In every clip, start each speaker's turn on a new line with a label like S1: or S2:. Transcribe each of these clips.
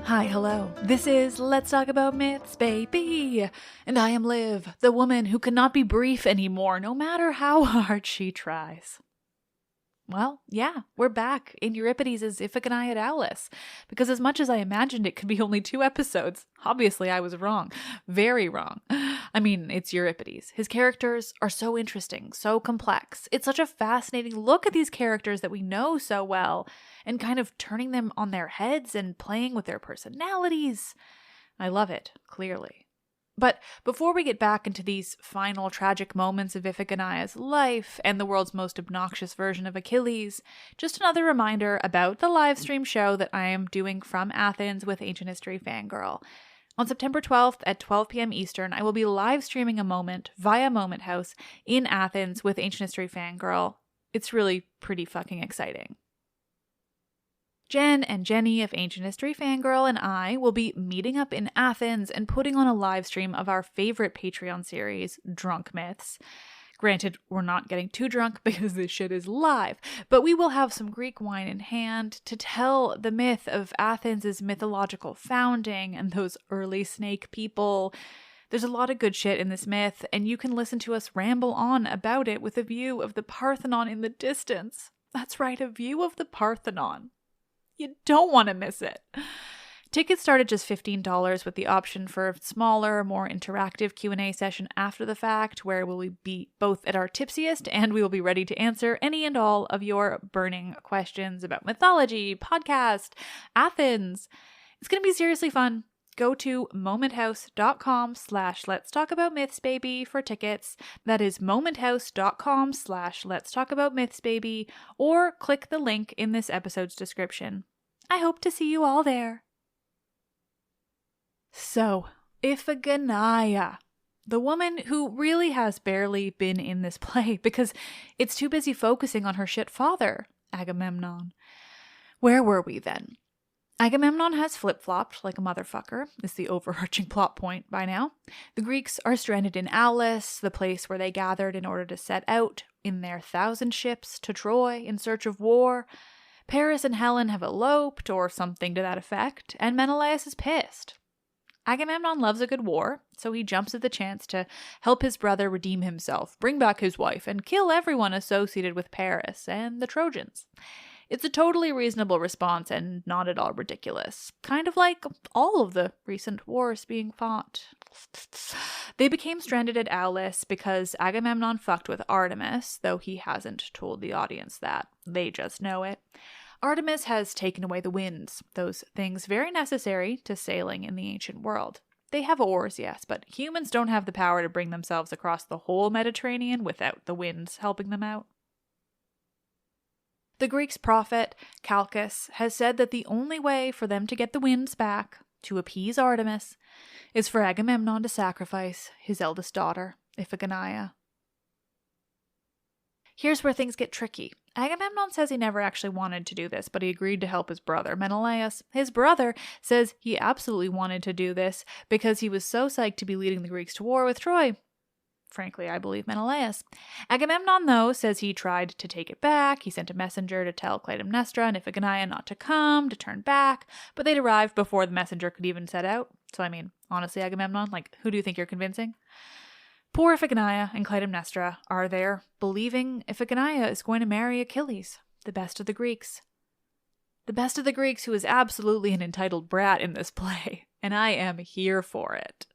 S1: Hi, hello. This is Let's Talk About Myths, baby. And I am Liv, the woman who cannot be brief anymore, no matter how hard she tries. Well, yeah, we're back in Euripides' Iphigenia at Aulis, because as much as I imagined it could be only 2 episodes, obviously I was wrong. Very wrong. I mean, it's Euripides. His characters are so interesting, so complex. It's such a fascinating look at these characters that we know so well, and kind of turning them on their heads and playing with their personalities. I love it, clearly. But before we get back into these final tragic moments of Iphigenia's life and the world's most obnoxious version of Achilles, just another reminder about the live stream show that I am doing from Athens with Ancient History Fangirl. On September 12th at 12 p.m. Eastern, I will be live streaming a moment via Moment House in Athens with Ancient History Fangirl. It's really pretty fucking exciting. Jen and Jenny of Ancient History Fangirl and I will be meeting up in Athens and putting on a live stream of our favorite Patreon series, Drunk Myths. Granted, we're not getting too drunk because this shit is live, but we will have some Greek wine in hand to tell the myth of Athens' mythological founding and those early snake people. There's a lot of good shit in this myth, and you can listen to us ramble on about it with a view of the Parthenon in the distance. That's right, a view of the Parthenon. You don't want to miss it. Tickets start at just $15 with the option for a smaller, more interactive Q&A session after the fact, where we will be both at our tipsiest and we will be ready to answer any and all of your burning questions about mythology, podcast, Athens. It's going to be seriously fun. Go to momenthouse.com/letstalkaboutmythsbaby for tickets. That is momenthouse.com/letstalkaboutmythsbaby, or click the link in this episode's description. I hope to see you all there. So, Iphigenia, the woman who really has barely been in this play because it's too busy focusing on her shit father, Agamemnon. Where were we then? Agamemnon has flip-flopped like a motherfucker, is the overarching plot point by now. The Greeks are stranded in Aulis, the place where they gathered in order to set out in their 1,000 ships to Troy in search of war. Paris and Helen have eloped, or something to that effect, and Menelaus is pissed. Agamemnon loves a good war, so he jumps at the chance to help his brother redeem himself, bring back his wife, and kill everyone associated with Paris and the Trojans. It's a totally reasonable response and not at all ridiculous. Kind of like all of the recent wars being fought. They became stranded at Aulis because Agamemnon fucked with Artemis, though he hasn't told the audience that. They just know it. Artemis has taken away the winds, those things very necessary to sailing in the ancient world. They have oars, yes, but humans don't have the power to bring themselves across the whole Mediterranean without the winds helping them out. The Greeks' prophet, Calchas, has said that the only way for them to get the winds back, to appease Artemis, is for Agamemnon to sacrifice his eldest daughter, Iphigenia. Here's where things get tricky. Agamemnon says he never actually wanted to do this, but he agreed to help his brother, Menelaus. His brother says he absolutely wanted to do this because he was so psyched to be leading the Greeks to war with Troy. Frankly, I believe Menelaus. Agamemnon, though, says he tried to take it back. He sent a messenger to tell Clytemnestra and Iphigenia not to come, to turn back, but they'd arrived before the messenger could even set out. So, I mean, honestly, Agamemnon, who do you think you're convincing? Poor Iphigenia and Clytemnestra are there, believing Iphigenia is going to marry Achilles, the best of the Greeks. The best of the Greeks, who is absolutely an entitled brat in this play, and I am here for it.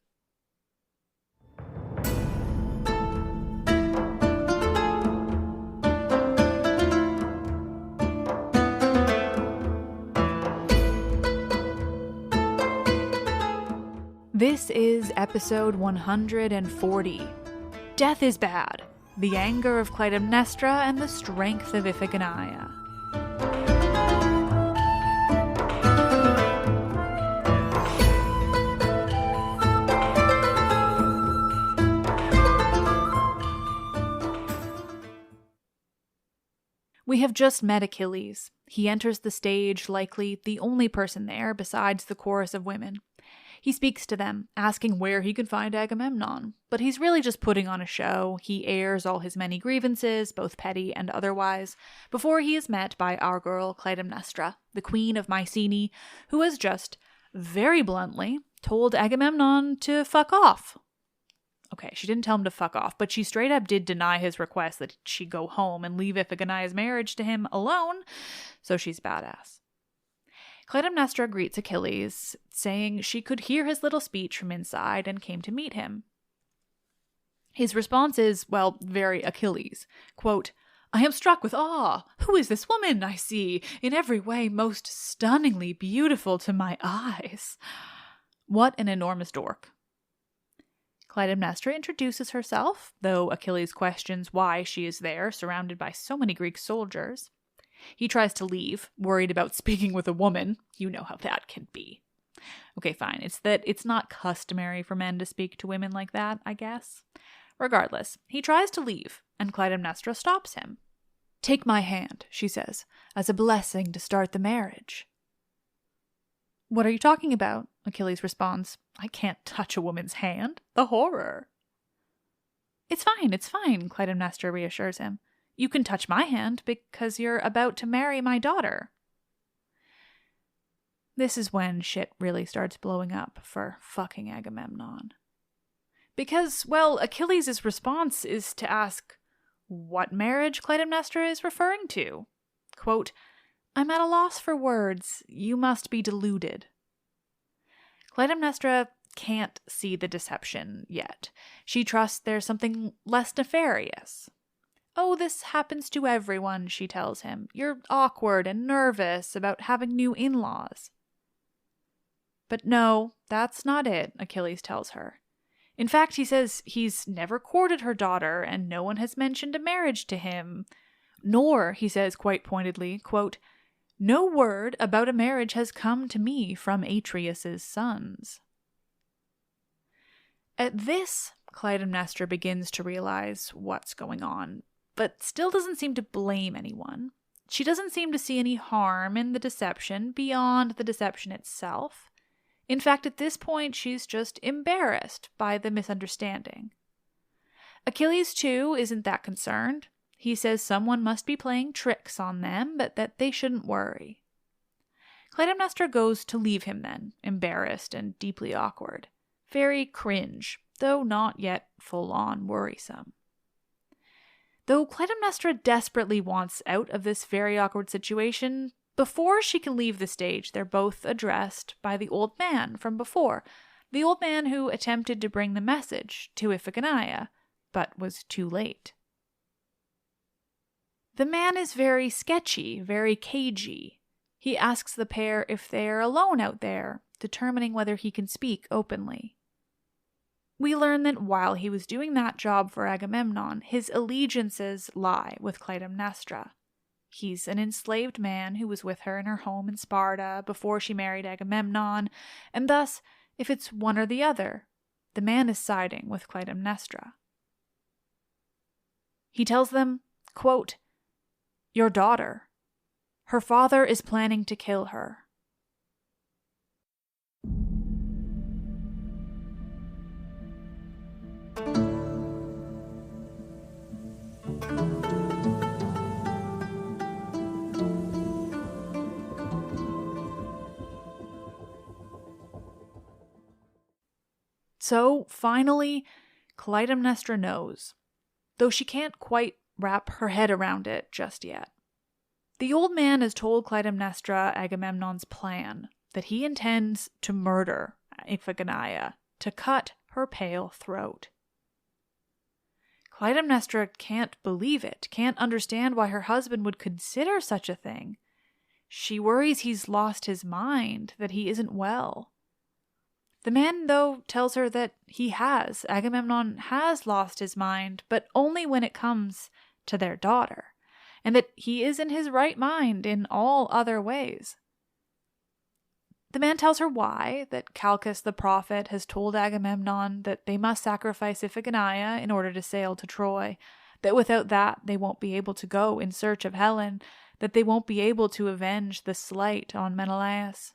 S1: This is episode 140. Death is bad. The anger of Clytemnestra and the strength of Iphigenia. have just met Achilles. He enters the stage, likely the only person there besides the chorus of women. He speaks to them, asking where he can find Agamemnon, but he's really just putting on a show. He airs all his many grievances, both petty and otherwise, before he is met by our girl Clytemnestra, the queen of Mycenae, who has just, very bluntly, told Agamemnon to fuck off. Okay, she didn't tell him to fuck off, but she straight up did deny his request that she go home and leave Iphigenia's marriage to him alone, so she's badass. Clytemnestra greets Achilles, saying she could hear his little speech from inside and came to meet him. His response is, well, very Achilles. Quote, "I am struck with awe. Who is this woman I see, in every way most stunningly beautiful to my eyes?" What an enormous dork. Clytemnestra introduces herself, though Achilles questions why she is there, surrounded by so many Greek soldiers. He tries to leave, worried about speaking with a woman. You know how that can be. Okay, fine. It's that it's not customary for men to speak to women like that, I guess. Regardless, he tries to leave, and Clytemnestra stops him. "Take my hand," she says, "as a blessing to start the marriage." "What are you talking about?" Achilles responds. "I can't touch a woman's hand. The horror." It's fine, Clytemnestra reassures him. "You can touch my hand because you're about to marry my daughter." This is when shit really starts blowing up for fucking Agamemnon. Because, well, Achilles' response is to ask what marriage Clytemnestra is referring to. Quote, "I'm at a loss for words. You must be deluded." Clytemnestra can't see the deception yet. She trusts there's something less nefarious. "Oh, this happens to everyone," she tells him. "You're awkward and nervous about having new in-laws." But no, that's not it, Achilles tells her. In fact, he says he's never courted her daughter and no one has mentioned a marriage to him. Nor, he says quite pointedly, quote, "No word about a marriage has come to me from Atreus' sons." At this, Clytemnestra begins to realize what's going on, but still doesn't seem to blame anyone. She doesn't seem to see any harm in the deception beyond the deception itself. In fact, at this point, she's just embarrassed by the misunderstanding. Achilles, too, isn't that concerned. He says someone must be playing tricks on them, but that they shouldn't worry. Clytemnestra goes to leave him then, embarrassed and deeply awkward. Very cringe, though not yet full-on worrisome. Though Clytemnestra desperately wants out of this very awkward situation, before she can leave the stage, they're both addressed by the old man from before, the old man who attempted to bring the message to Iphigenia, but was too late. The man is very sketchy, very cagey. He asks the pair if they're alone out there, determining whether he can speak openly. We learn that while he was doing that job for Agamemnon, his allegiances lie with Clytemnestra. He's an enslaved man who was with her in her home in Sparta before she married Agamemnon, and thus, if it's one or the other, the man is siding with Clytemnestra. He tells them, quote, "Your daughter. Her father is planning to kill her." So, finally, Clytemnestra knows, though she can't quite wrap her head around it just yet. The old man has told Clytemnestra Agamemnon's plan, that he intends to murder Iphigenia, to cut her pale throat. Clytemnestra can't believe it, can't understand why her husband would consider such a thing. She worries he's lost his mind, that he isn't well. The man, though, tells her that Agamemnon has lost his mind, but only when it comes to their daughter, and that he is in his right mind in all other ways. The man tells her why, that Calchas the prophet has told Agamemnon that they must sacrifice Iphigenia in order to sail to Troy, that without that they won't be able to go in search of Helen, that they won't be able to avenge the slight on Menelaus.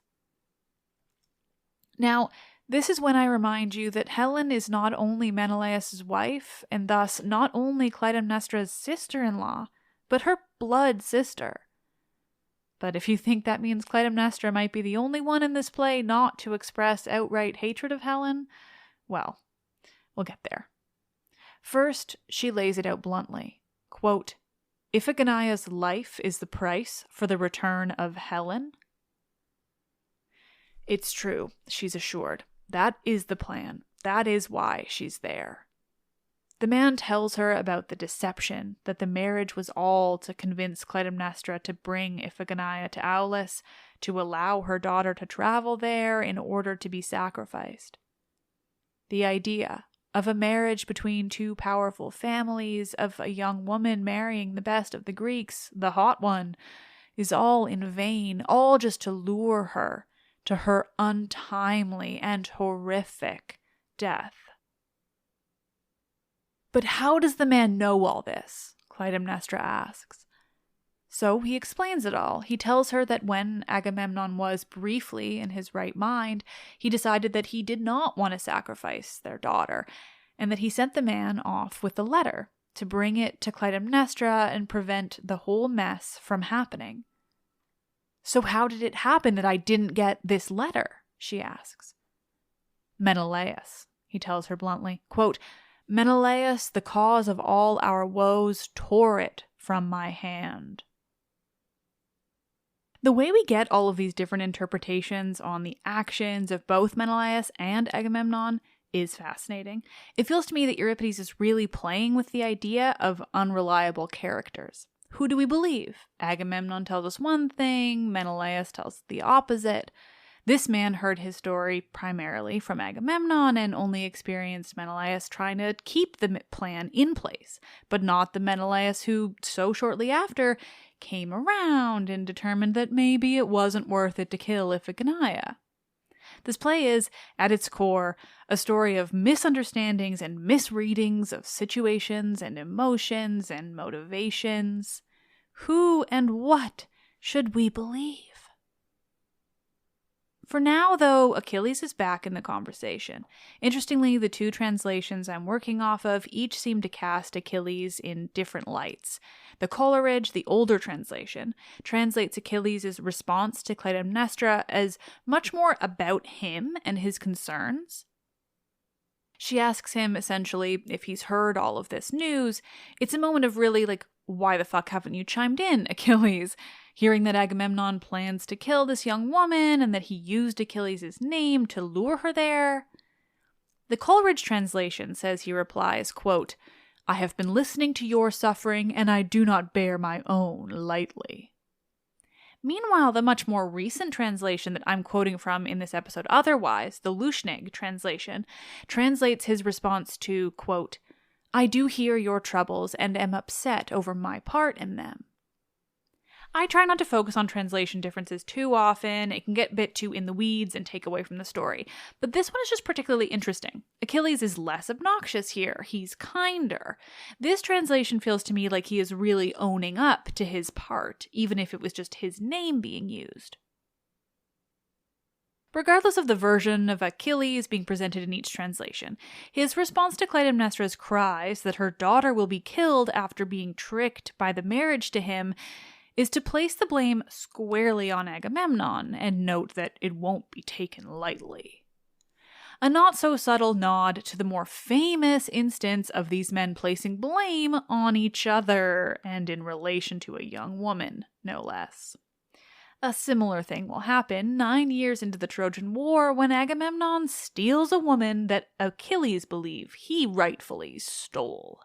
S1: Now, this is when I remind you that Helen is not only Menelaus' wife, and thus not only Clytemnestra's sister-in-law, but her blood sister. But if you think that means Clytemnestra might be the only one in this play not to express outright hatred of Helen, well, we'll get there. First, she lays it out bluntly. Quote, Iphigenia's life is the price for the return of Helen? It's true, she's assured. That is the plan. That is why she's there. The man tells her about the deception, that the marriage was all to convince Clytemnestra to bring Iphigenia to Aulis, to allow her daughter to travel there in order to be sacrificed. The idea of a marriage between two powerful families, of a young woman marrying the best of the Greeks, the hot one, is all in vain, all just to lure her to her untimely and horrific death. But how does the man know all this? Clytemnestra asks. So he explains it all. He tells her that when Agamemnon was briefly in his right mind, he decided that he did not want to sacrifice their daughter, and that he sent the man off with the letter to bring it to Clytemnestra and prevent the whole mess from happening. So how did it happen that I didn't get this letter? She asks. Menelaus, he tells her bluntly. Quote, Menelaus, the cause of all our woes, tore it from my hand. The way we get all of these different interpretations on the actions of both Menelaus and Agamemnon is fascinating. It feels to me that Euripides is really playing with the idea of unreliable characters. Who do we believe? Agamemnon tells us one thing, Menelaus tells the opposite. This man heard his story primarily from Agamemnon and only experienced Menelaus trying to keep the plan in place, but not the Menelaus who, so shortly after, came around and determined that maybe it wasn't worth it to kill Iphigenia. This play is, at its core, a story of misunderstandings and misreadings of situations and emotions and motivations. Who and what should we believe? For now, though, Achilles is back in the conversation. Interestingly, the two translations I'm working off of each seem to cast Achilles in different lights. The Coleridge, the older translation, translates Achilles' response to Clytemnestra as much more about him and his concerns. She asks him, essentially, if he's heard all of this news. It's a moment of really, why the fuck haven't you chimed in, Achilles? Hearing that Agamemnon plans to kill this young woman and that he used Achilles' name to lure her there. The Coleridge translation says he replies, quote, I have been listening to your suffering, and I do not bear my own lightly. Meanwhile, the much more recent translation that I'm quoting from in this episode otherwise, the Luschnig translation, translates his response to, quote, I do hear your troubles and am upset over my part in them. I try not to focus on translation differences too often. It can get a bit too in the weeds and take away from the story. But this one is just particularly interesting. Achilles is less obnoxious here. He's kinder. This translation feels to me like he is really owning up to his part, even if it was just his name being used. Regardless of the version of Achilles being presented in each translation, his response to Clytemnestra's cries that her daughter will be killed after being tricked by the marriage to him is to place the blame squarely on Agamemnon and note that it won't be taken lightly. A not-so-subtle nod to the more famous instance of these men placing blame on each other and in relation to a young woman, no less. A similar thing will happen 9 years into the Trojan War when Agamemnon steals a woman that Achilles believes he rightfully stole.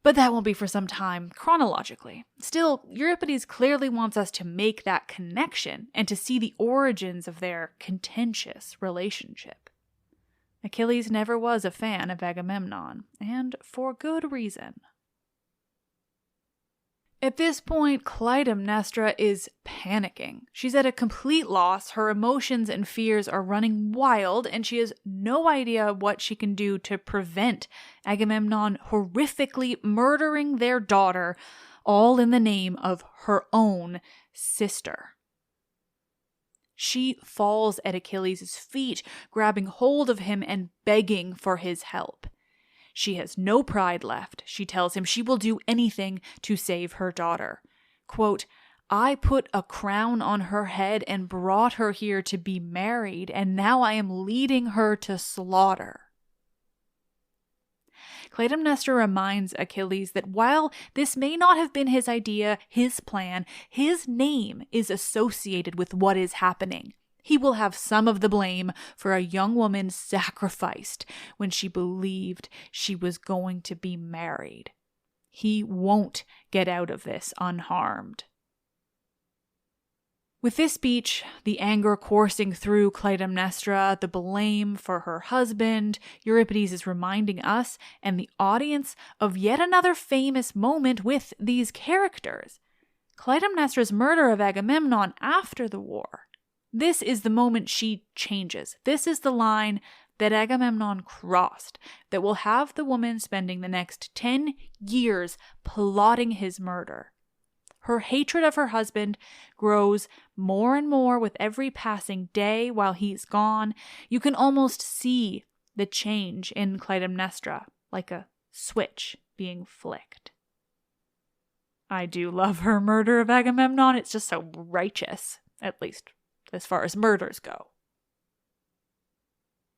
S1: But that won't be for some time, chronologically. Still, Euripides clearly wants us to make that connection and to see the origins of their contentious relationship. Achilles never was a fan of Agamemnon, and for good reason. At this point, Clytemnestra is panicking. She's at a complete loss, her emotions and fears are running wild, and she has no idea what she can do to prevent Agamemnon horrifically murdering their daughter, all in the name of her own sister. She falls at Achilles' feet, grabbing hold of him and begging for his help. She has no pride left. She tells him she will do anything to save her daughter. Quote, I put a crown on her head and brought her here to be married, and now I am leading her to slaughter. Clytemnestra reminds Achilles that while this may not have been his idea, his plan, his name is associated with what is happening. He will have some of the blame for a young woman sacrificed when she believed she was going to be married. He won't get out of this unharmed. With this speech, the anger coursing through Clytemnestra, the blame for her husband, Euripides is reminding us and the audience of yet another famous moment with these characters. Clytemnestra's murder of Agamemnon after the war. This is the moment she changes. This is the line that Agamemnon crossed that will have the woman spending the next 10 years plotting his murder. Her hatred of her husband grows more and more with every passing day while he's gone. You can almost see the change in Clytemnestra, like a switch being flicked. I do love her murder of Agamemnon. It's just so righteous, at least as far as murders go.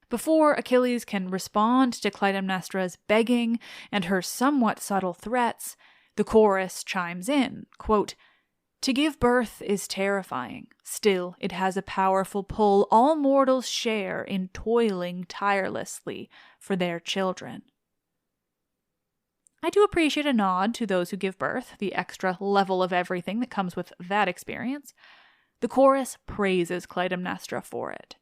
S1: Before Achilles can respond to Clytemnestra's begging and her somewhat subtle threats, the chorus chimes in, quote, to give birth is terrifying. Still, it has a powerful pull all mortals share in toiling tirelessly for their children. I do appreciate a nod to those who give birth, the extra level of everything that comes with that experience. The chorus praises Clytemnestra for it.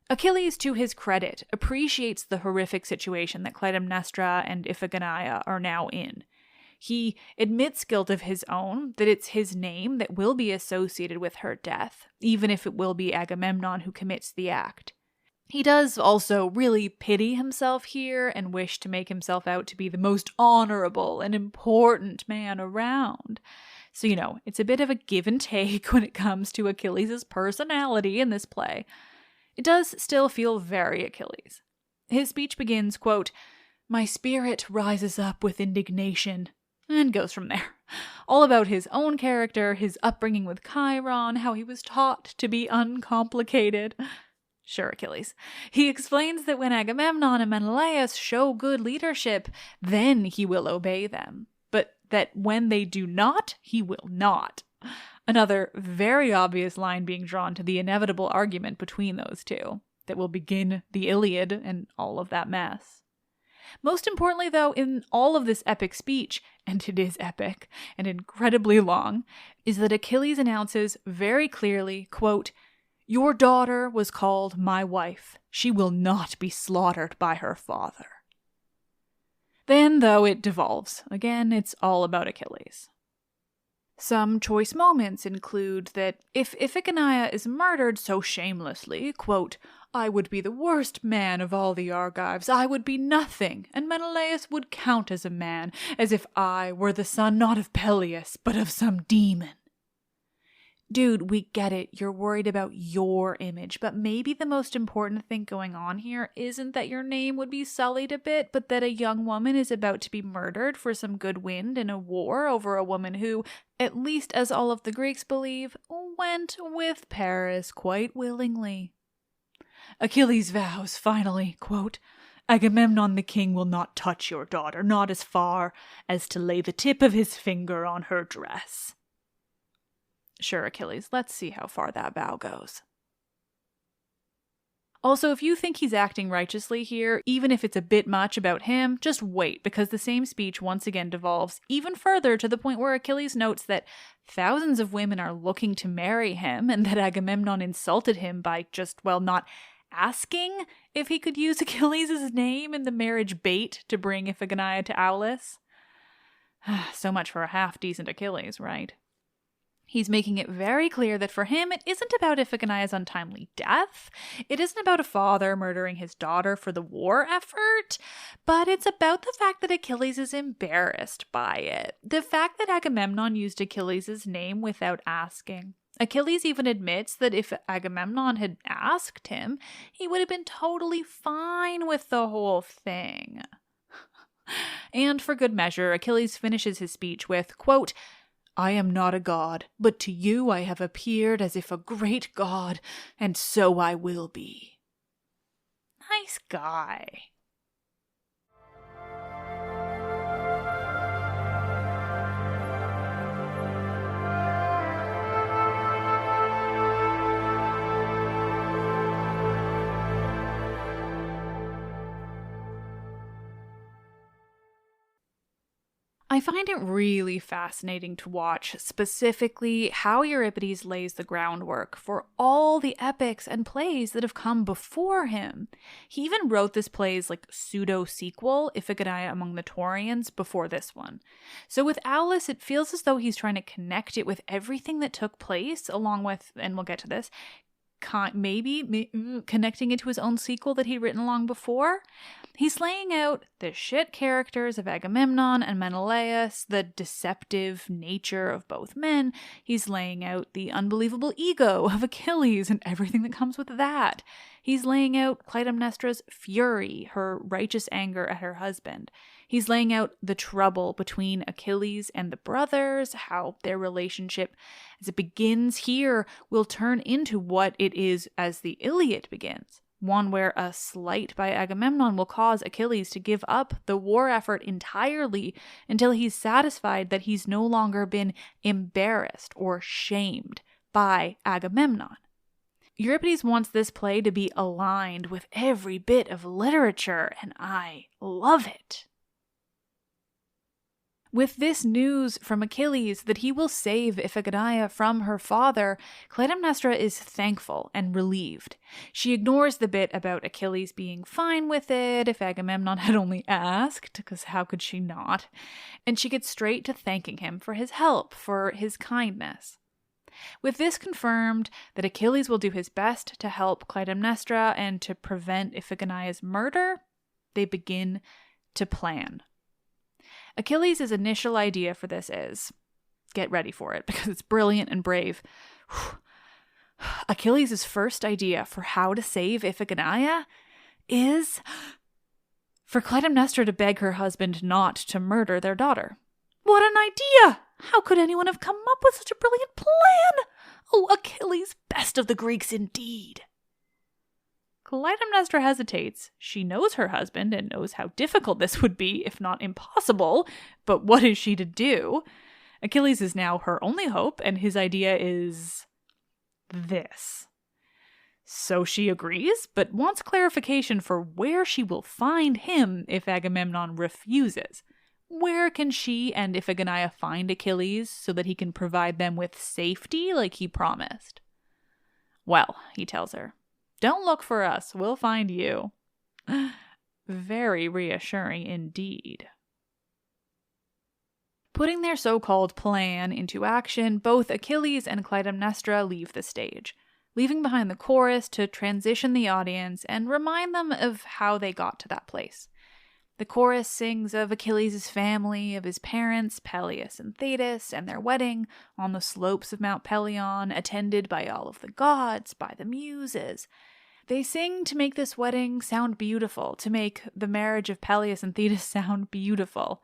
S1: Achilles, to his credit, appreciates the horrific situation that Clytemnestra and Iphigenia are now in. He admits guilt of his own, that it's his name that will be associated with her death, even if it will be Agamemnon who commits the act. He does also really pity himself here and wish to make himself out to be the most honorable and important man around. So, it's a bit of a give and take when it comes to Achilles' personality in this play. It does still feel very Achilles. His speech begins, quote, my spirit rises up with indignation, and goes from there. All about his own character, his upbringing with Chiron, how he was taught to be uncomplicated. Sure, Achilles. He explains that when Agamemnon and Menelaus show good leadership, then he will obey them. But that when they do not, he will not. Another very obvious line being drawn to the inevitable argument between those two that will begin the Iliad and all of that mess. Most importantly, though, in all of this epic speech, and it is epic and incredibly long, is that Achilles announces very clearly, quote, your daughter was called my wife. She will not be slaughtered by her father. Then, though, it devolves. Again, it's all about Achilles. Some choice moments include that if Iphigenia is murdered so shamelessly, quote, I would be the worst man of all the Argives, I would be nothing, and Menelaus would count as a man, as if I were the son not of Peleus, but of some demon. Dude, we get it, you're worried about your image, but maybe the most important thing going on here isn't that your name would be sullied a bit, but that a young woman is about to be murdered for some good wind in a war over a woman who, at least as all of the Greeks believe, went with Paris quite willingly. Achilles vows, finally, quote, Agamemnon the king will not touch your daughter, not as far as to lay the tip of his finger on her dress. Sure, Achilles, let's see how far that vow goes. Also, if you think he's acting righteously here, even if it's a bit much about him, just wait, because the same speech once again devolves even further to the point where Achilles notes that thousands of women are looking to marry him, and that Agamemnon insulted him by not asking if he could use Achilles' name in the marriage bait to bring Iphigenia to Aulis. So much for a half-decent Achilles, right? He's making it very clear that for him, it isn't about Iphigenia's untimely death. It isn't about a father murdering his daughter for the war effort, but it's about the fact that Achilles is embarrassed by it. The fact that Agamemnon used Achilles' name without asking. Achilles even admits that if Agamemnon had asked him, he would have been totally fine with the whole thing. And for good measure, Achilles finishes his speech with, quote, "I am not a god, but to you I have appeared as if a great god, and so I will be." Nice guy. I find it really fascinating to watch specifically how Euripides lays the groundwork for all the epics and plays that have come before him. He even wrote this play's pseudo-sequel, Iphigenia among the Taurians, before this one. So with Aulis, it feels as though he's trying to connect it with everything that took place, along with, and we'll get to this, maybe connecting it to his own sequel that he'd written long before. He's laying out the shit characters of Agamemnon and Menelaus, the deceptive nature of both men. He's laying out the unbelievable ego of Achilles and everything that comes with that. He's laying out Clytemnestra's fury, her righteous anger at her husband. He's laying out the trouble between Achilles and the brothers, how their relationship, as it begins here, will turn into what it is as the Iliad begins. One where a slight by Agamemnon will cause Achilles to give up the war effort entirely until he's satisfied that he's no longer been embarrassed or shamed by Agamemnon. Euripides wants this play to be aligned with every bit of literature, and I love it. With this news from Achilles that he will save Iphigenia from her father, Clytemnestra is thankful and relieved. She ignores the bit about Achilles being fine with it if Agamemnon had only asked, because how could she not? And she gets straight to thanking him for his help, for his kindness. With this confirmed that Achilles will do his best to help Clytemnestra and to prevent Iphigenia's murder, they begin to plan. Achilles' initial idea for this is, get ready for it because it's brilliant and brave. Achilles' first idea for how to save Iphigenia is for Clytemnestra to beg her husband not to murder their daughter. What an idea! How could anyone have come up with such a brilliant plan? Oh, Achilles, best of the Greeks indeed. Clytemnestra hesitates. She knows her husband and knows how difficult this would be, if not impossible, but what is she to do? Achilles is now her only hope, and his idea is this. So she agrees, but wants clarification for where she will find him if Agamemnon refuses. Where can she and Iphigenia find Achilles so that he can provide them with safety like he promised? Well, he tells her, don't look for us, we'll find you. Very reassuring indeed. Putting their so-called plan into action, both Achilles and Clytemnestra leave the stage, leaving behind the chorus to transition the audience and remind them of how they got to that place. The chorus sings of Achilles' family, of his parents, Peleus and Thetis, and their wedding on the slopes of Mount Pelion, attended by all of the gods, by the muses. They sing to make this wedding sound beautiful, to make the marriage of Peleus and Thetis sound beautiful.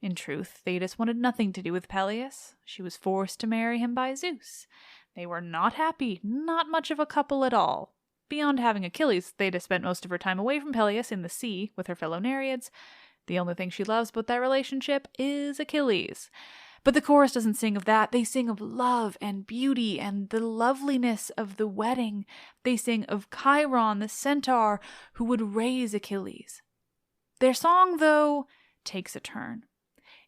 S1: In truth, Thetis wanted nothing to do with Peleus. She was forced to marry him by Zeus. They were not happy, not much of a couple at all. Beyond having Achilles, Thetis spent most of her time away from Peleus in the sea with her fellow Nereids. The only thing she loves about that relationship is Achilles. But the chorus doesn't sing of that. They sing of love and beauty and the loveliness of the wedding. They sing of Chiron, the centaur, who would raise Achilles. Their song, though, takes a turn.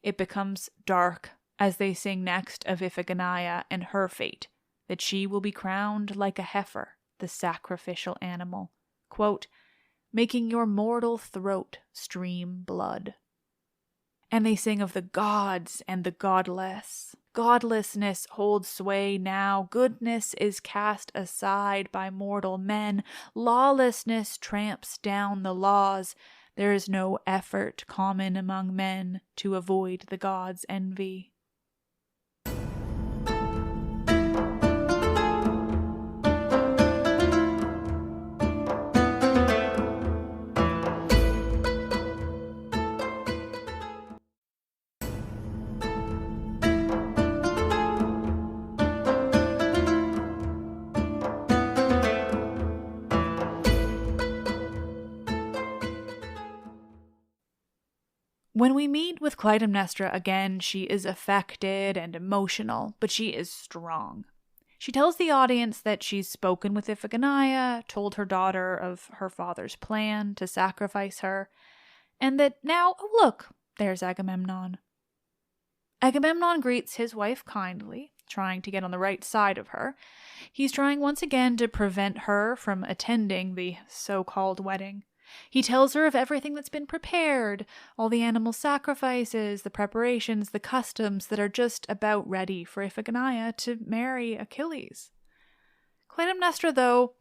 S1: It becomes dark as they sing next of Iphigenia and her fate, that she will be crowned like a heifer, the sacrificial animal, quote, making your mortal throat stream blood. And they sing of the gods and the godless. Godlessness holds sway now. Goodness is cast aside by mortal men. Lawlessness tramps down the laws. There is no effort common among men to avoid the gods' envy. When we meet with Clytemnestra again, she is affected and emotional, but she is strong. She tells the audience that she's spoken with Iphigenia, told her daughter of her father's plan to sacrifice her, and that now, oh look, there's Agamemnon. Agamemnon greets his wife kindly, trying to get on the right side of her. He's trying once again to prevent her from attending the so-called wedding. He tells her of everything that's been prepared, all the animal sacrifices, the preparations, the customs that are just about ready for Iphigenia to marry Achilles. Clytemnestra, though,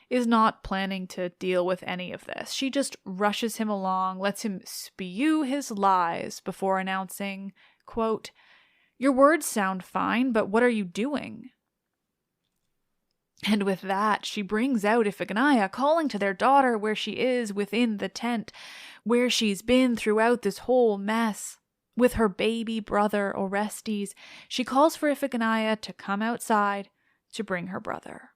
S1: is not planning to deal with any of this. She just rushes him along, lets him spew his lies before announcing, quote, "Your words sound fine, but what are you doing?" And with that, she brings out Iphigenia, calling to their daughter where she is within the tent, where she's been throughout this whole mess. With her baby brother Orestes, she calls for Iphigenia to come outside to bring her brother.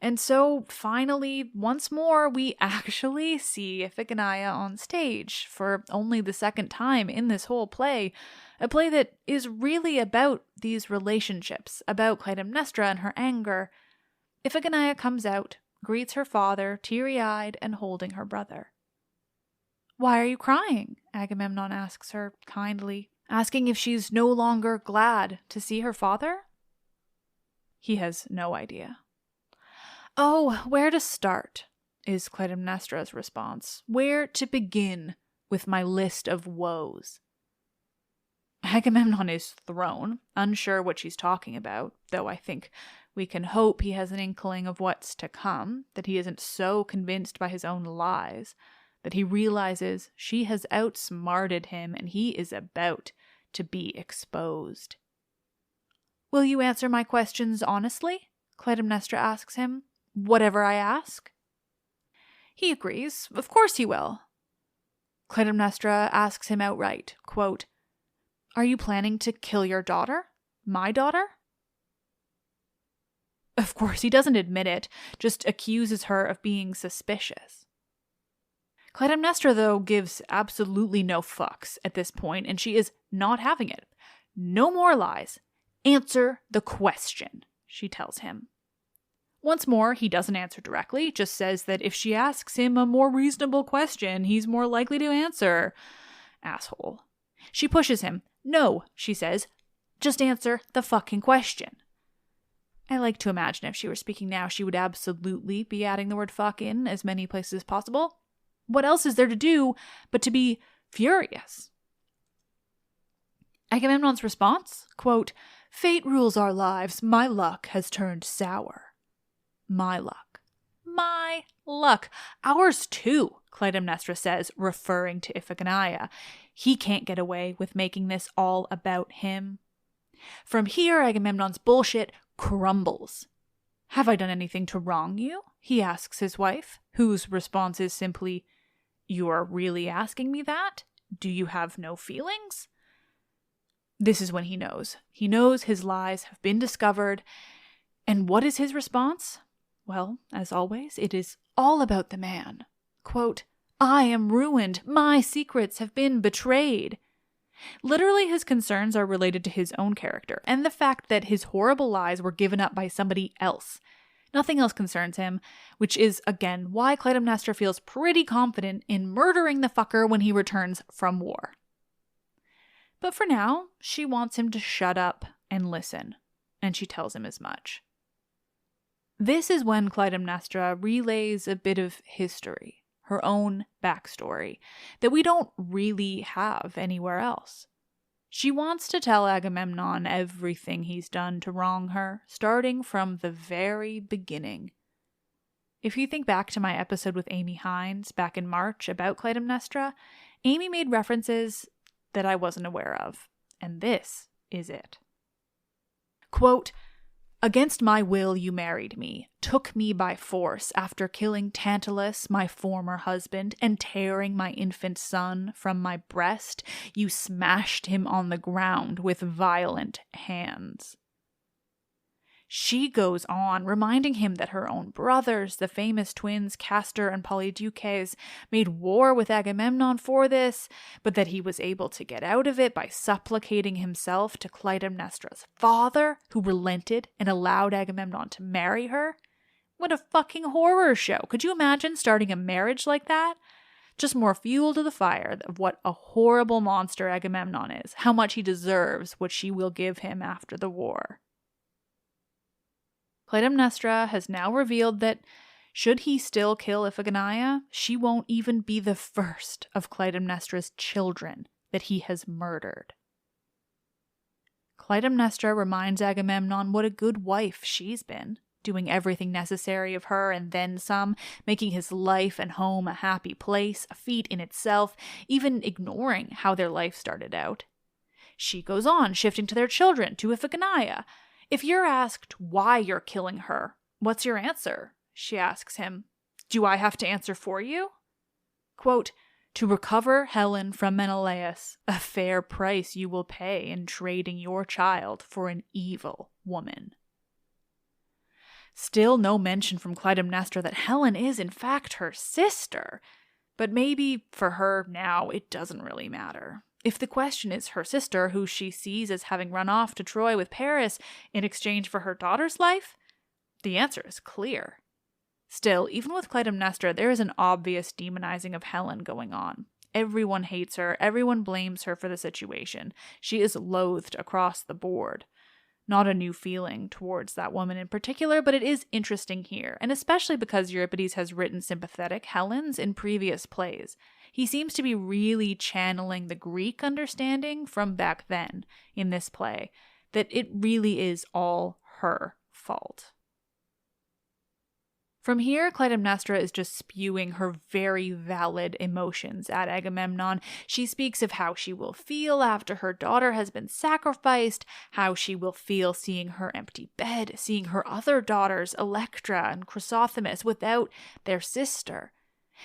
S1: And so, finally, once more, we actually see Iphigenia on stage for only the second time in this whole play, a play that is really about these relationships, about Clytemnestra and her anger. Iphigenia comes out, greets her father, teary-eyed and holding her brother. "Why are you crying?" Agamemnon asks her kindly, asking if she's no longer glad to see her father. He has no idea. "Oh, where to start?" is Clytemnestra's response. "Where to begin with my list of woes?" Agamemnon is thrown, unsure what she's talking about, though I think we can hope he has an inkling of what's to come, that he isn't so convinced by his own lies, that he realizes she has outsmarted him and he is about to be exposed. "Will you answer my questions honestly?" Clytemnestra asks him. "Whatever I ask?" He agrees. Of course he will. Clytemnestra asks him outright, quote, "Are you planning to kill your daughter? My daughter?" Of course, he doesn't admit it, just accuses her of being suspicious. Clytemnestra, though, gives absolutely no fucks at this point, and she is not having it. "No more lies. Answer the question," she tells him. Once more, he doesn't answer directly, just says that if she asks him a more reasonable question, he's more likely to answer. Asshole. She pushes him. "No," she says, "just answer the fucking question." I like to imagine if she were speaking now, she would absolutely be adding the word fuck in as many places as possible. What else is there to do but to be furious? Agamemnon's response, quote, "Fate rules our lives. My luck has turned sour." My luck. My luck. Ours too, Clytemnestra says, referring to Iphigenia. He can't get away with making this all about him. From here, Agamemnon's bullshit crumbles. "Have I done anything to wrong you?" he asks his wife, whose response is simply, "You're really asking me that? Do you have no feelings?" This is when he knows. He knows his lies have been discovered. And what is his response? Well, as always, it is all about the man. Quote, "I am ruined. My secrets have been betrayed." Literally, his concerns are related to his own character and the fact that his horrible lies were given up by somebody else. Nothing else concerns him, which is, again, why Clytemnestra feels pretty confident in murdering the fucker when he returns from war. But for now, she wants him to shut up and listen, and she tells him as much. This is when Clytemnestra relays a bit of history, her own backstory, that we don't really have anywhere else. She wants to tell Agamemnon everything he's done to wrong her, starting from the very beginning. If you think back to my episode with Amy Hines back in March about Clytemnestra, Amy made references that I wasn't aware of, and this is it. Quote, "Against my will you married me, took me by force after killing Tantalus, my former husband, and tearing my infant son from my breast, you smashed him on the ground with violent hands." She goes on, reminding him that her own brothers, the famous twins Castor and Polydeuces, made war with Agamemnon for this, but that he was able to get out of it by supplicating himself to Clytemnestra's father, who relented and allowed Agamemnon to marry her. What a fucking horror show. Could you imagine starting a marriage like that? Just more fuel to the fire of what a horrible monster Agamemnon is, how much he deserves what she will give him after the war. Clytemnestra has now revealed that, should he still kill Iphigenia, she won't even be the first of Clytemnestra's children that he has murdered. Clytemnestra reminds Agamemnon what a good wife she's been, doing everything necessary of her and then some, making his life and home a happy place, a feat in itself, even ignoring how their life started out. She goes on, shifting to their children, to Iphigenia. If you're asked why you're killing her, what's your answer? She asks him. Do I have to answer for you? Quote, "To recover Helen from Menelaus, a fair price you will pay in trading your child for an evil woman." Still no mention from Clytemnestra that Helen is in fact her sister, but maybe for her now it doesn't really matter. If the question is her sister, who she sees as having run off to Troy with Paris in exchange for her daughter's life, the answer is clear. Still, even with Clytemnestra, there is an obvious demonizing of Helen going on. Everyone hates her, everyone blames her for the situation. She is loathed across the board. Not a new feeling towards that woman in particular, but it is interesting here, and especially because Euripides has written sympathetic Helens in previous plays. He seems to be really channeling the Greek understanding from back then in this play, that it really is all her fault. From here, Clytemnestra is just spewing her very valid emotions at Agamemnon. She speaks of how she will feel after her daughter has been sacrificed, how she will feel seeing her empty bed, seeing her other daughters, Electra and Chrysothemis, without their sister.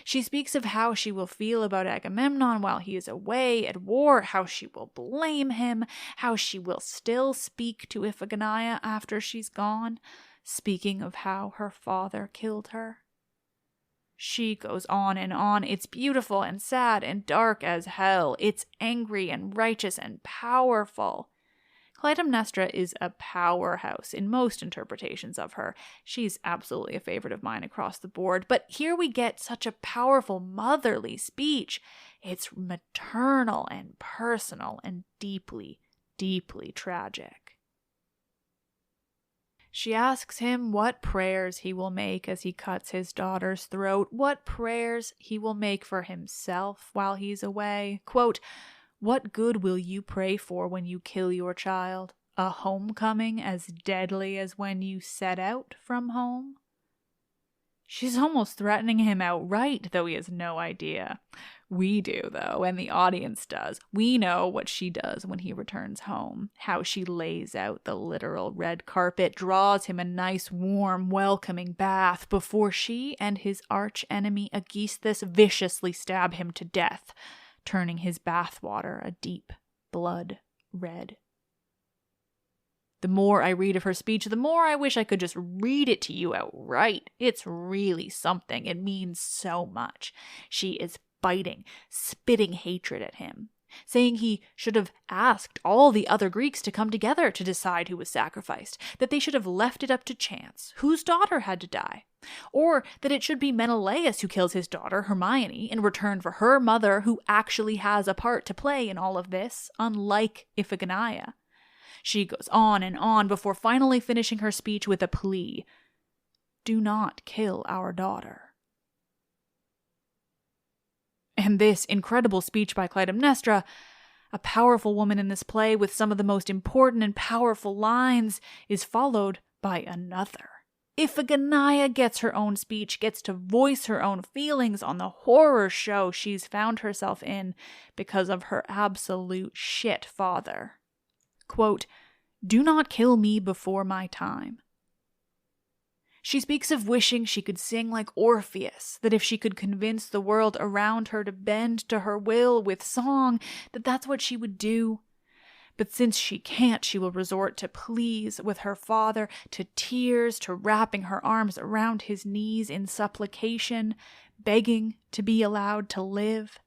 S1: She speaks of how she will feel about Agamemnon while he is away at war, how she will blame him, how she will still speak to Iphigenia after she's gone, speaking of how her father killed her. She goes on and on. It's beautiful and sad and dark as hell. It's angry and righteous and powerful. Clytemnestra is a powerhouse in most interpretations of her. She's absolutely a favorite of mine across the board. But here we get such a powerful motherly speech. It's maternal and personal and deeply, deeply tragic. She asks him what prayers he will make as he cuts his daughter's throat, what prayers he will make for himself while he's away. Quote, "What good will you pray for when you kill your child? A homecoming as deadly as when you set out from home?" She's almost threatening him outright, though he has no idea. We do, though, and the audience does. We know what she does when he returns home, how she lays out the literal red carpet, draws him a nice, warm, welcoming bath before she and his arch-enemy Aegisthus viciously stab him to death, turning his bathwater a deep blood red. The more I read of her speech, the more I wish I could just read it to you outright. It's really something. It means so much. She is biting, spitting hatred at him, saying he should have asked all the other Greeks to come together to decide who was sacrificed, that they should have left it up to chance, whose daughter had to die, or that it should be Menelaus who kills his daughter, Hermione, in return for her mother, who actually has a part to play in all of this, unlike Iphigenia. She goes on and on before finally finishing her speech with a plea. Do not kill our daughter. And this incredible speech by Clytemnestra, a powerful woman in this play with some of the most important and powerful lines, is followed by another. Iphigenia gets her own speech, gets to voice her own feelings on the horror show she's found herself in because of her absolute shit father. Quote, "Do not kill me before my time." She speaks of wishing she could sing like Orpheus, that if she could convince the world around her to bend to her will with song, that's what she would do. But since she can't, she will resort to pleas with her father, to tears, to wrapping her arms around his knees in supplication, begging to be allowed to live.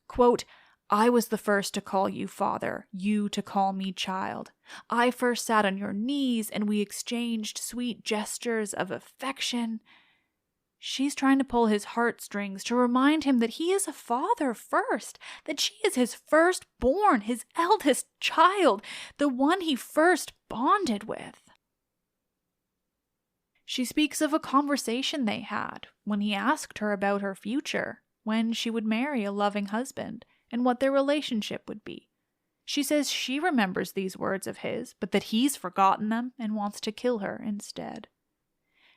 S1: Quote, "I was the first to call you father, you to call me child. I first sat on your knees and we exchanged sweet gestures of affection." She's trying to pull his heartstrings to remind him that he is a father first, that she is his firstborn, his eldest child, the one he first bonded with. She speaks of a conversation they had when he asked her about her future, when she would marry a loving husband, and what their relationship would be. She says she remembers these words of his, but that he's forgotten them and wants to kill her instead.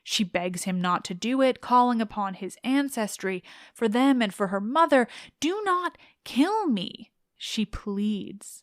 S1: She begs him not to do it, calling upon his ancestry for them and for her mother. "Do not kill me," she pleads.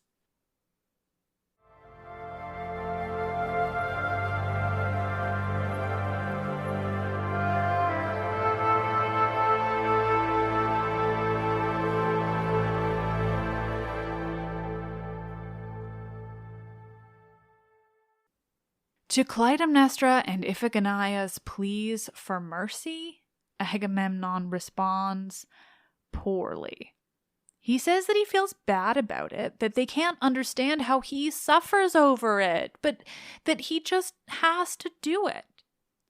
S1: To Clytemnestra and Iphigenia's pleas for mercy, Agamemnon responds poorly. He says that he feels bad about it, that they can't understand how he suffers over it, but that he just has to do it.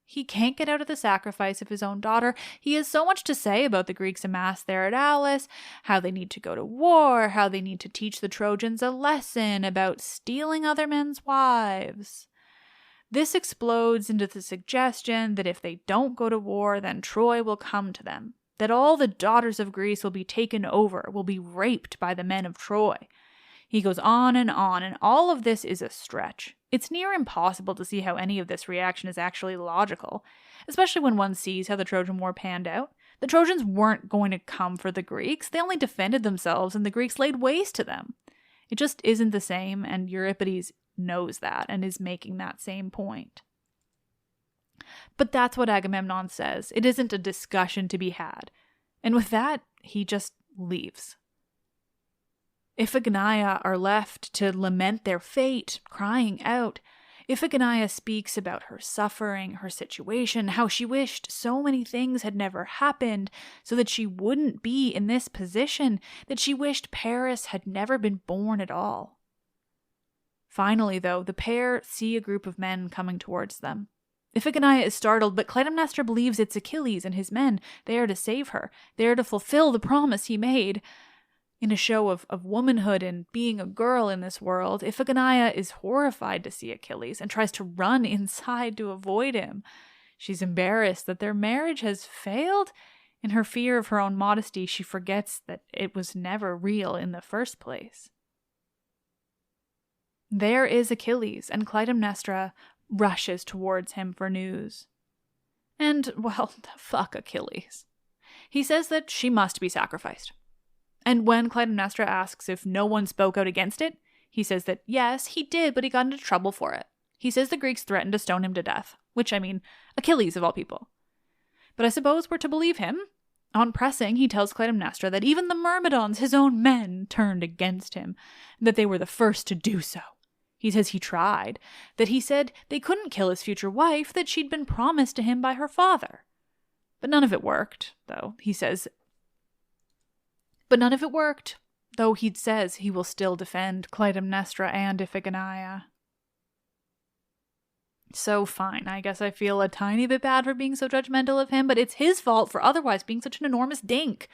S1: He can't get out of the sacrifice of his own daughter. He has so much to say about the Greeks amassed there at Aulis, how they need to go to war, how they need to teach the Trojans a lesson about stealing other men's wives. This explodes into the suggestion that if they don't go to war, then Troy will come to them, that all the daughters of Greece will be taken over, will be raped by the men of Troy. He goes on, and all of this is a stretch. It's near impossible to see how any of this reaction is actually logical, especially when one sees how the Trojan War panned out. The Trojans weren't going to come for the Greeks, they only defended themselves, and the Greeks laid waste to them. It just isn't the same, and Euripides knows that and is making that same point. But that's what Agamemnon says. It isn't a discussion to be had. And with that, he just leaves. Iphigenia are left to lament their fate, crying out. Iphigenia speaks about her suffering, her situation, how she wished so many things had never happened so that she wouldn't be in this position, that she wished Paris had never been born at all. Finally, though, the pair see a group of men coming towards them. Iphigenia is startled, but Clytemnestra believes it's Achilles and his men. They are to save her. They are to fulfill the promise he made. In a show of womanhood and being a girl in this world, Iphigenia is horrified to see Achilles and tries to run inside to avoid him. She's embarrassed that their marriage has failed. In her fear of her own modesty, she forgets that it was never real in the first place. There is Achilles, and Clytemnestra rushes towards him for news. And, well, fuck Achilles. He says that she must be sacrificed. And when Clytemnestra asks if no one spoke out against it, he says that yes, he did, but he got into trouble for it. He says the Greeks threatened to stone him to death, which, Achilles of all people. But I suppose we're to believe him. On pressing, he tells Clytemnestra that even the Myrmidons, his own men, turned against him, and that they were the first to do so. He says he tried, that he said they couldn't kill his future wife, that she'd been promised to him by her father. But none of it worked, though he says he will still defend Clytemnestra and Iphigenia. So fine, I guess I feel a tiny bit bad for being so judgmental of him, but it's his fault for otherwise being such an enormous dink.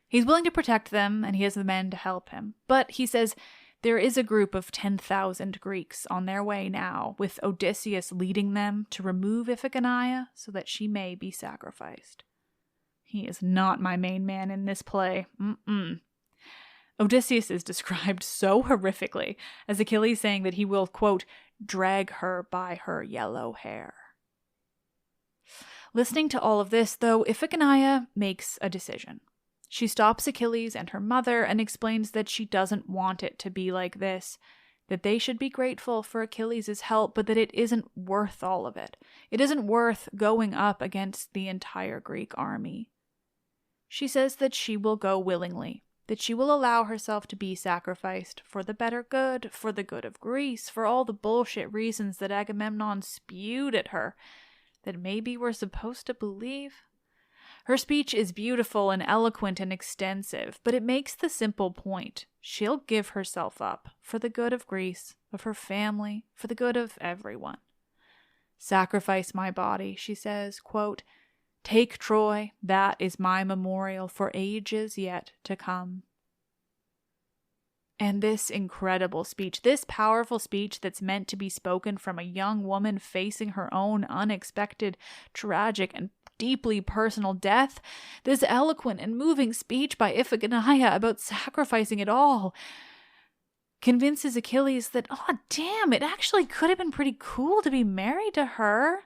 S1: He's willing to protect them, and he has the men to help him. But he says there is a group of 10,000 Greeks on their way now, with Odysseus leading them to remove Iphigenia so that she may be sacrificed. He is not my main man in this play. Odysseus is described so horrifically as Achilles saying that he will, quote, drag her by her yellow hair. Listening to all of this, though, Iphigenia makes a decision. She stops Achilles and her mother and explains that she doesn't want it to be like this, that they should be grateful for Achilles' help, but that it isn't worth all of it. It isn't worth going up against the entire Greek army. She says that she will go willingly, that she will allow herself to be sacrificed for the better good, for the good of Greece, for all the bullshit reasons that Agamemnon spewed at her, that maybe we're supposed to believe. Her speech is beautiful and eloquent and extensive, but it makes the simple point. She'll give herself up for the good of Greece, of her family, for the good of everyone. Sacrifice my body, she says, quote, take Troy, that is my memorial for ages yet to come. And this incredible speech, this powerful speech that's meant to be spoken from a young woman facing her own unexpected, tragic, and deeply personal death, this eloquent and moving speech by Iphigenia about sacrificing it all, convinces Achilles that, oh damn, it actually could have been pretty cool to be married to her.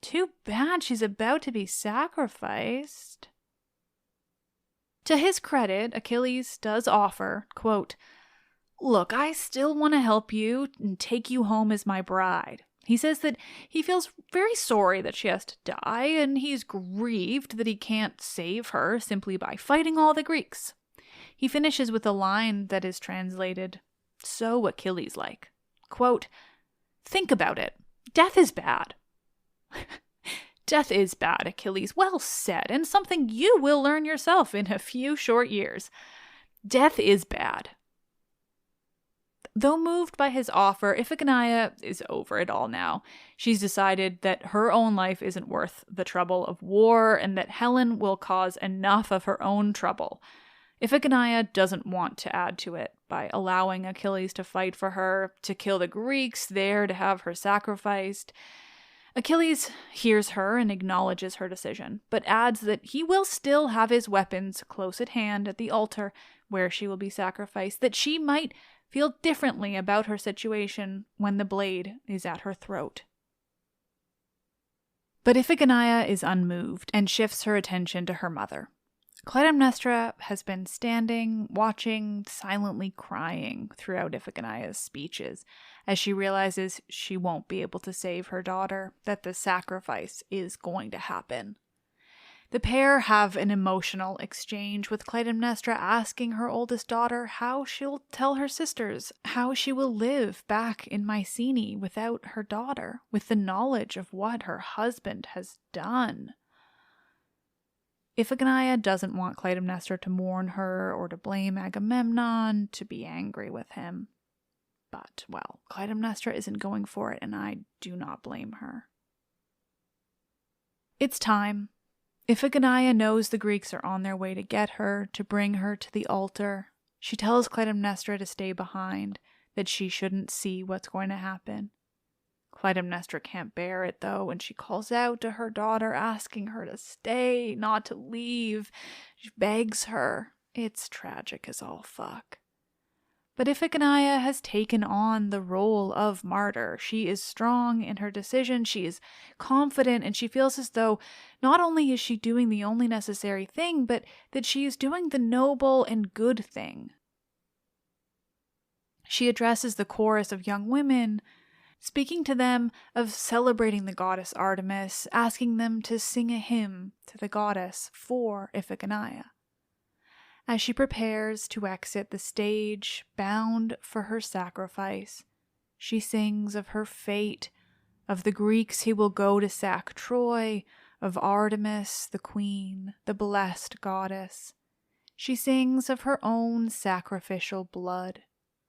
S1: Too bad she's about to be sacrificed. To his credit, Achilles does offer, quote, look, I still want to help you and take you home as my bride. He says that he feels very sorry that she has to die, and he's grieved that he can't save her simply by fighting all the Greeks. He finishes with a line that is translated so Achilles-like. Quote, think about it. Death is bad. Death is bad, Achilles. Well said, and something you will learn yourself in a few short years. Death is bad. Though moved by his offer, Iphigenia is over it all now. She's decided that her own life isn't worth the trouble of war, and that Helen will cause enough of her own trouble. Iphigenia doesn't want to add to it by allowing Achilles to fight for her, to kill the Greeks there, to have her sacrificed. Achilles hears her and acknowledges her decision, but adds that he will still have his weapons close at hand at the altar where she will be sacrificed, that she might feel differently about her situation when the blade is at her throat. But Iphigenia is unmoved and shifts her attention to her mother. Clytemnestra has been standing, watching, silently crying throughout Iphigenia's speeches as she realizes she won't be able to save her daughter, that the sacrifice is going to happen. The pair have an emotional exchange, with Clytemnestra asking her oldest daughter how she'll tell her sisters, how she will live back in Mycenae without her daughter, with the knowledge of what her husband has done. Iphigenia doesn't want Clytemnestra to mourn her or to blame Agamemnon, to be angry with him. But, well, Clytemnestra isn't going for it, and I do not blame her. It's time. Iphigenia knows the Greeks are on their way to get her, to bring her to the altar. She tells Clytemnestra to stay behind, that she shouldn't see what's going to happen. Clytemnestra can't bear it, though, and she calls out to her daughter, asking her to stay, not to leave. She begs her. It's tragic as all fuck. But Iphigenia has taken on the role of martyr. She is strong in her decision, she is confident, and she feels as though not only is she doing the only necessary thing, but that she is doing the noble and good thing. She addresses the chorus of young women, speaking to them of celebrating the goddess Artemis, asking them to sing a hymn to the goddess for Iphigenia. As she prepares to exit the stage, bound for her sacrifice, she sings of her fate, of the Greeks who will go to sack Troy, of Artemis, the queen, the blessed goddess. She sings of her own sacrificial blood,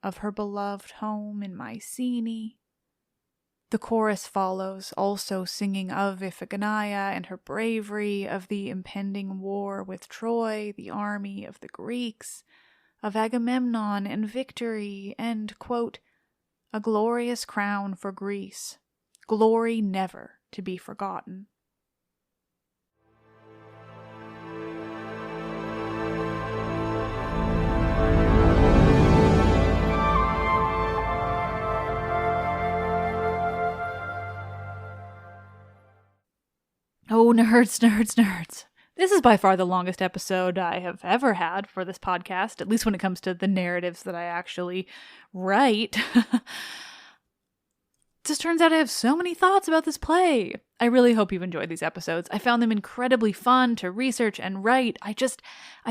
S1: of her beloved home in Mycenae. The chorus follows, also singing of Iphigenia and her bravery, of the impending war with Troy, the army of the Greeks, of Agamemnon and victory, and, quote, a glorious crown for Greece, glory never to be forgotten. Oh, nerds. This is by far the longest episode I have ever had for this podcast, at least when it comes to the narratives that I actually write. Just turns out I have so many thoughts about this play. I really hope you've enjoyed these episodes. I found them incredibly fun to research and write. I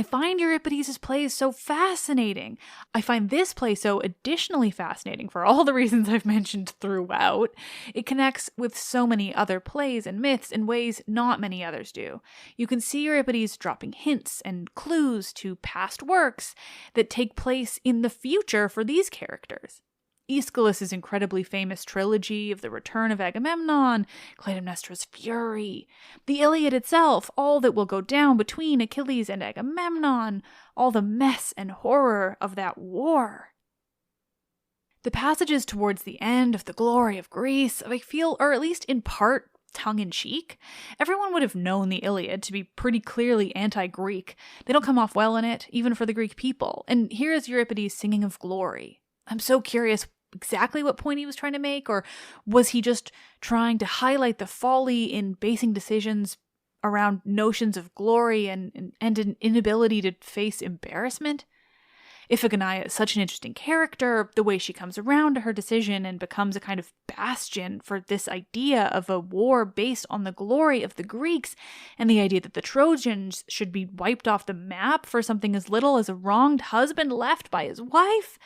S1: find Euripides' plays so fascinating. I find this play so additionally fascinating for all the reasons I've mentioned throughout. It connects with so many other plays and myths in ways not many others do. You can see Euripides dropping hints and clues to past works that take place in the future for these characters. Aeschylus' incredibly famous trilogy of the return of Agamemnon, Clytemnestra's fury, the Iliad itself, all that will go down between Achilles and Agamemnon, all the mess and horror of that war. The passages towards the end of the glory of Greece, I feel, are at least in part tongue-in-cheek. Everyone would have known the Iliad to be pretty clearly anti-Greek. They don't come off well in it, even for the Greek people. And here is Euripides singing of glory. I'm so curious exactly what point he was trying to make, or was he just trying to highlight the folly in basing decisions around notions of glory and an inability to face embarrassment? Iphigenia is such an interesting character, the way she comes around to her decision and becomes a kind of bastion for this idea of a war based on the glory of the Greeks and the idea that the Trojans should be wiped off the map for something as little as a wronged husband left by his wife.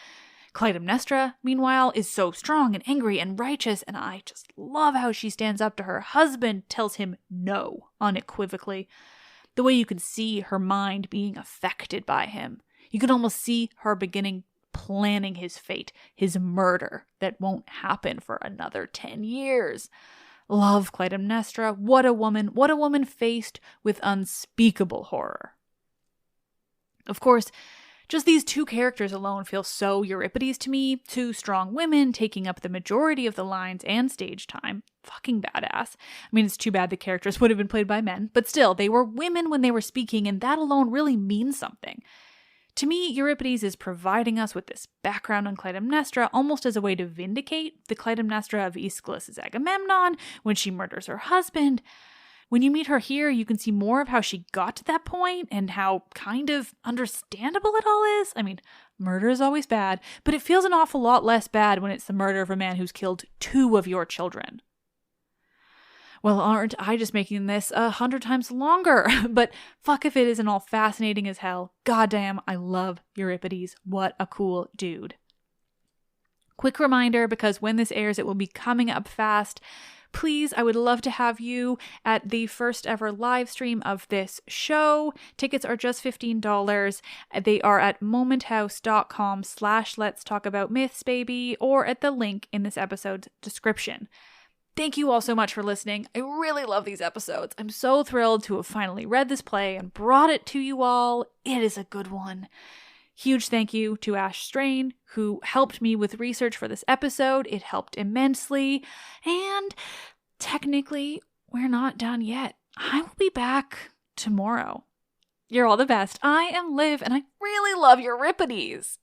S1: Clytemnestra, meanwhile, is so strong and angry and righteous, and I just love how she stands up to her husband, tells him no unequivocally. The way you can see her mind being affected by him. You can almost see her beginning planning his fate, his murder that won't happen for another 10 years. Love Clytemnestra. What a woman faced with unspeakable horror. Of course, just these two characters alone feel so Euripides to me. Two strong women taking up the majority of the lines and stage time. Fucking badass. I mean, it's too bad the characters would have been played by men, but still, they were women when they were speaking, and that alone really means something. To me, Euripides is providing us with this background on Clytemnestra almost as a way to vindicate the Clytemnestra of Aeschylus' Agamemnon when she murders her husband. When you meet her here, you can see more of how she got to that point and how kind of understandable it all is. I mean, murder is always bad, but it feels an awful lot less bad when it's the murder of a man who's killed 2 of your children. Well, aren't I just making this 100 times longer? But fuck if it isn't all fascinating as hell. Goddamn, I love Euripides. What a cool dude. Quick reminder, because when this airs, it will be coming up fast. Please, I would love to have you at the first ever live stream of this show. Tickets are just $15. They are at momenthouse.com/Let's Talk About Myths, baby, or at the link in this episode's description. Thank you all so much for listening. I really love these episodes. I'm so thrilled to have finally read this play and brought it to you all. It is a good one. Huge thank you to Ash Strain, who helped me with research for this episode. It helped immensely. And technically, we're not done yet. I will be back tomorrow. You're all the best. I am Liv, and I really love Euripides.